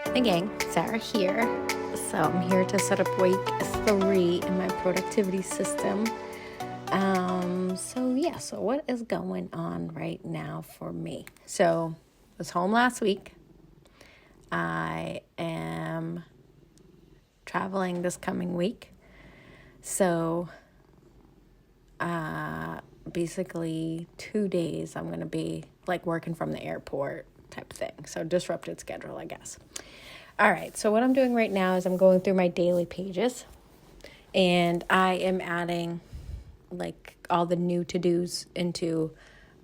Hey gang, Sarah here. So I'm here to set up week 3 in my productivity system. So what is going on right now for me? So I was home last week. I am traveling this coming week. So basically 2 days I'm going to be like working from the airport type thing. So disrupted schedule, I guess. All right, so what I'm doing right now is I'm going through my daily pages, and I am adding like all the new to-dos into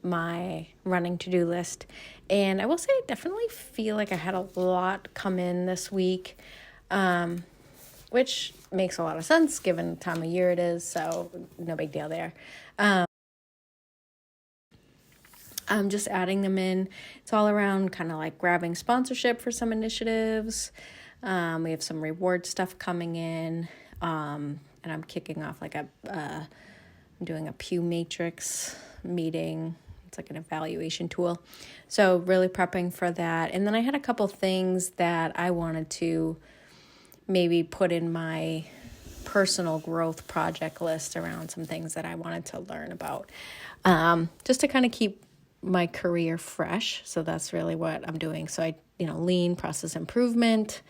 my running to-do list. And I will say I definitely feel like I had a lot come in this week, which makes a lot of sense given the time of year it is, so no big deal there. I'm just adding them in. It's all around kind of like grabbing sponsorship for some initiatives. We have some reward stuff coming in. And I'm kicking off like I'm doing a Pew Matrix meeting. It's like an evaluation tool. So really prepping for that. And then I had a couple things that I wanted to maybe put in my personal growth project list around some things that I wanted to learn about. Just to kind of keep my career fresh. So that's really what I'm doing. So I, lean process improvement.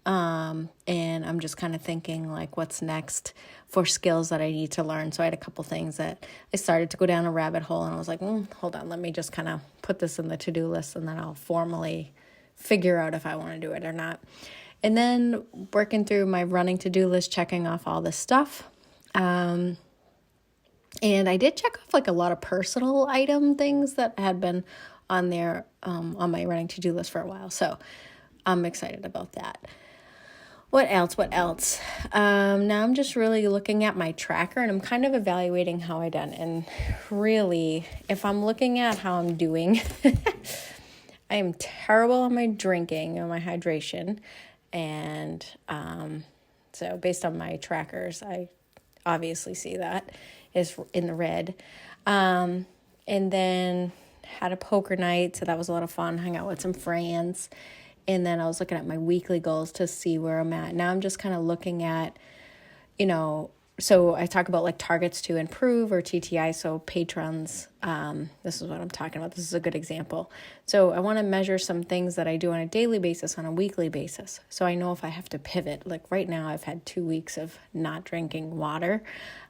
And I'm just kind of thinking like what's next for skills that I need to learn. So I had a couple things that I started to go down a rabbit hole, and I was like, hold on, let me just kind of put this in the to-do list, and then I'll formally figure out if I want to do it or not. And then working through my running to-do list, checking off all this stuff. And I did check off like a lot of personal item things that had been on there on my running to-do list for a while. So I'm excited about that. What else? Now I'm just really looking at my tracker, and I'm kind of evaluating how I done. And really, if I'm looking at how I'm doing, I am terrible on my drinking and my hydration. And so based on my trackers, I obviously see that is in the red. And then had a poker night, so that was a lot of fun. Hung out with some friends. And then I was looking at my weekly goals to see where I'm at. Now I'm just kind of looking at, so I talk about like targets to improve or TTI, so patrons. This is what I'm talking about. This is a good example. So I want to measure some things that I do on a daily basis, on a weekly basis. So I know if I have to pivot. Like right now I've had 2 weeks of not drinking water,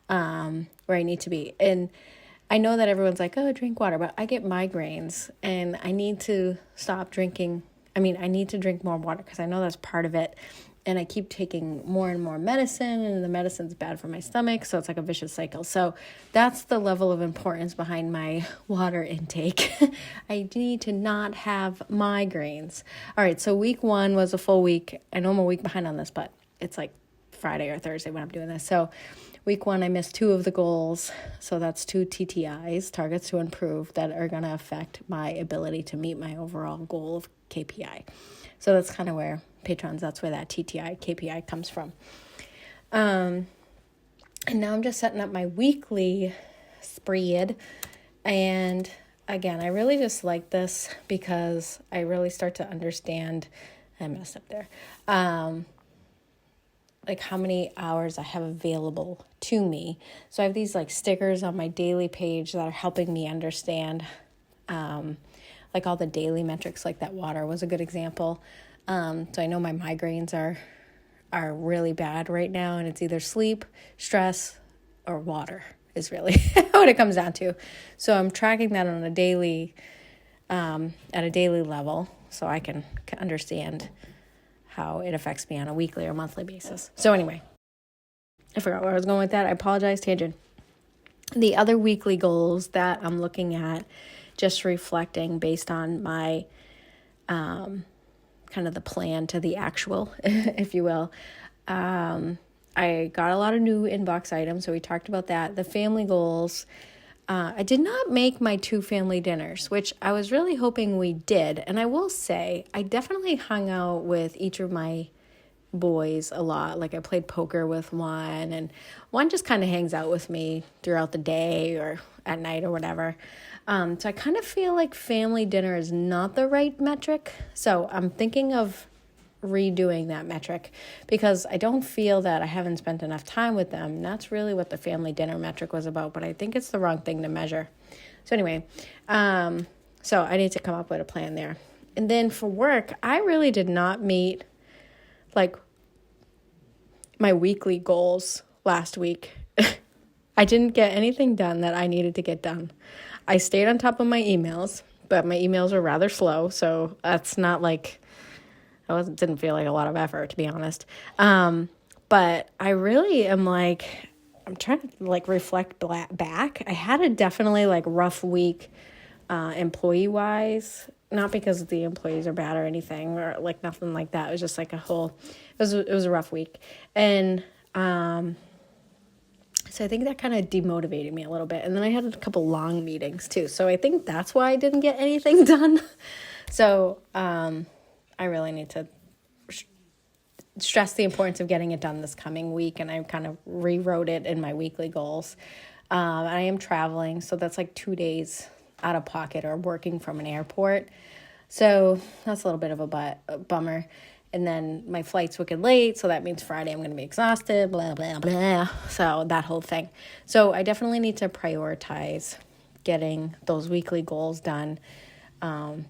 where I need to be. And I know that everyone's like, oh, drink water, but I get migraines and I need to stop drinking. I need to drink more water because I know that's part of it. And I keep taking more and more medicine, and the medicine's bad for my stomach. So it's like a vicious cycle. So that's the level of importance behind my water intake. I need to not have migraines. All right. So week 1 was a full week. I know I'm a week behind on this, but it's like Friday or Thursday when I'm doing this. So week 1, I missed 2 of the goals. So that's 2 TTIs, targets to improve, that are going to affect my ability to meet my overall goal of KPI. So that's kind of where patrons, that's where that TTI KPI comes from. And now I'm just setting up my weekly spread. And again, I really just like this because I really start to understand, I messed up there, like how many hours I have available to me. So I have these like stickers on my daily page that are helping me understand like all the daily metrics, like that water was a good example. So I know my migraines are really bad right now, and it's either sleep, stress, or water is really what it comes down to. So I'm tracking that on a daily, at a daily level, so I can understand how it affects me on a weekly or monthly basis. So anyway, I forgot where I was going with that. I apologize, tangent. The other weekly goals that I'm looking at, just reflecting based on my kind of the plan to the actual, if you will. I got a lot of new inbox items, so we talked about that. The family goals, I did not make my 2 family dinners, which I was really hoping we did. And I will say, I definitely hung out with each of my boys a lot. Like I played poker with one, and one just kind of hangs out with me throughout the day or at night or whatever. So I kind of feel like family dinner is not the right metric. So I'm thinking of redoing that metric because I don't feel that I haven't spent enough time with them. And that's really what the family dinner metric was about, but I think it's the wrong thing to measure. So anyway, so I need to come up with a plan there. And then for work, I really did not meet like my weekly goals last week. I didn't get anything done that I needed to get done. I stayed on top of my emails, but my emails are rather slow, so that's not like, didn't feel like a lot of effort, to be honest. But I really am like, I'm trying to like reflect back. I had a definitely like rough week, employee-wise, not because the employees are bad or anything or like nothing like that. It was just like it was a rough week. And, so I think that kind of demotivated me a little bit. And then I had a couple long meetings too. So I think that's why I didn't get anything done. So I really need to stress the importance of getting it done this coming week. And I kind of rewrote it in my weekly goals. I am traveling. So that's like 2 days out of pocket or working from an airport. So that's a little bit of a bummer. And then my flight's wicked late, so that means Friday I'm going to be exhausted, blah, blah, blah. So that whole thing. So I definitely need to prioritize getting those weekly goals done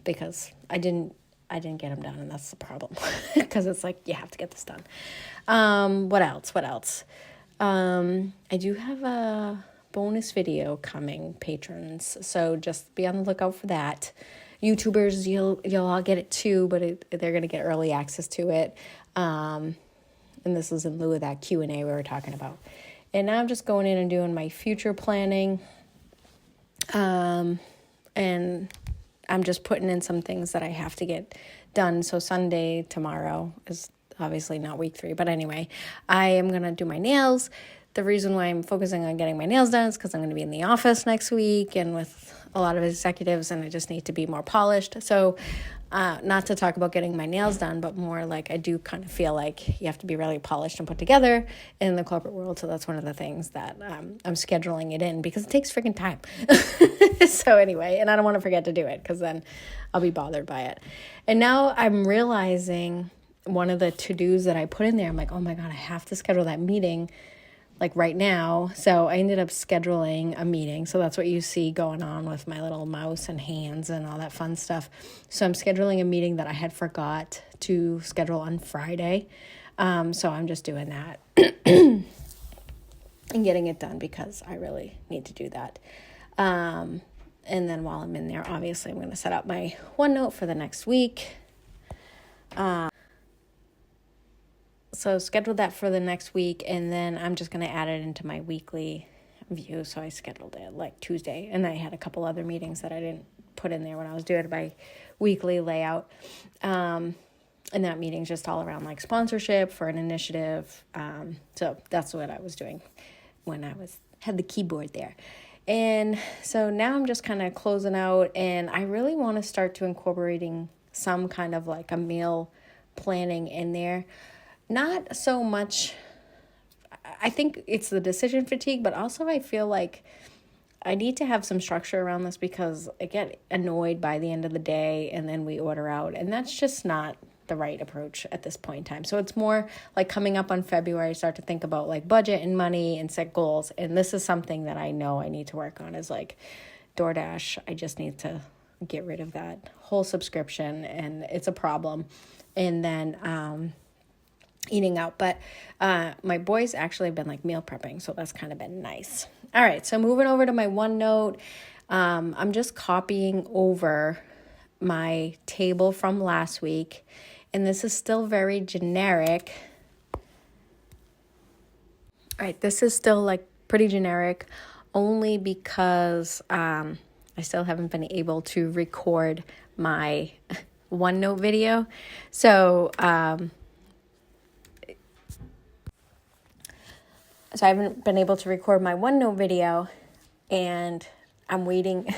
because I didn't get them done, and that's the problem. Because it's like, you have to get this done. What else? I do have a bonus video coming, patrons. So just be on the lookout for that. YouTubers, you'll all get it too, but they're going to get early access to it. And this is in lieu of that Q&A we were talking about. And now I'm just going in and doing my future planning. And I'm just putting in some things that I have to get done. So Sunday, tomorrow, is obviously not week 3. But anyway, I am going to do my nails. The reason why I'm focusing on getting my nails done is because I'm going to be in the office next week and with a lot of executives, and I just need to be more polished. So not to talk about getting my nails done, but more like I do kind of feel like you have to be really polished and put together in the corporate world. So that's one of the things that I'm scheduling it in because it takes freaking time. So anyway, and I don't want to forget to do it because then I'll be bothered by it. And now I'm realizing one of the to-dos that I put in there, I'm like, oh my God, I have to schedule that meeting like right now. So I ended up scheduling a meeting. So that's what you see going on with my little mouse and hands and all that fun stuff. So I'm scheduling a meeting that I had forgot to schedule on Friday. So I'm just doing that and getting it done because I really need to do that. And then while I'm in there, obviously I'm going to set up my OneNote for the next week. So scheduled that for the next week, and then I'm just going to add it into my weekly view. So I scheduled it like Tuesday, and I had a couple other meetings that I didn't put in there when I was doing my weekly layout. And that meeting's just all around like sponsorship for an initiative. So that's what I was doing when I had the keyboard there. And so now I'm just kind of closing out, and I really want to start to incorporating some kind of like a meal planning in there. Not so much, I think it's the decision fatigue, but also I feel like I need to have some structure around this because I get annoyed by the end of the day and then we order out. And that's just not the right approach at this point in time. So it's more like coming up on February, I start to think about like budget and money and set goals. And this is something that I know I need to work on is like DoorDash. I just need to get rid of that whole subscription, and it's a problem. And then, eating out, but my boys actually have been like meal prepping, so that's kind of been nice. All right, so moving over to my OneNote, I'm just copying over my table from last week, and this is still very generic. All right, this is still like pretty generic, only because I still haven't been able to record my OneNote video, so I haven't been able to record my OneNote video, and I'm waiting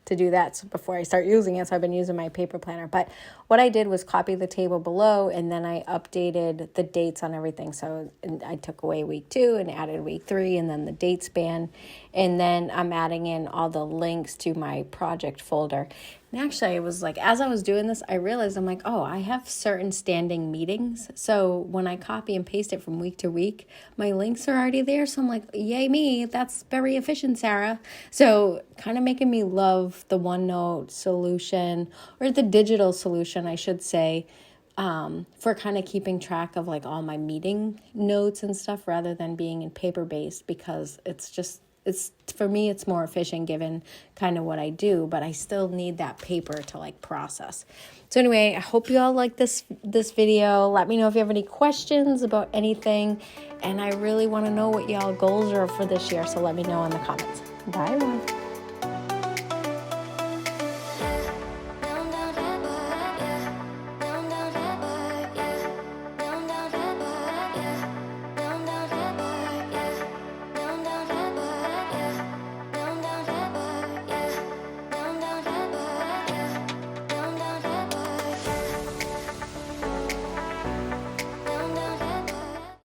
to do that before I start using it. So I've been using my paper planner. But what I did was copy the table below, and then I updated the dates on everything. So I took away week 2 and added week 3 and then the date span. And then I'm adding in all the links to my project folder. And actually, it was like, as I was doing this, I realized I'm like, oh, I have certain standing meetings. So when I copy and paste it from week to week, my links are already there. So I'm like, yay me, that's very efficient, Sarah. So kind of making me love the OneNote solution, or the digital solution, I should say, for kind of keeping track of like all my meeting notes and stuff rather than being in paper-based, because it's for me, it's more efficient given kind of what I do, but I still need that paper to like process. So anyway, I hope you all like this video. Let me know if you have any questions about anything, and I really want to know what y'all goals are for this year, so let me know in the comments. Bye everyone.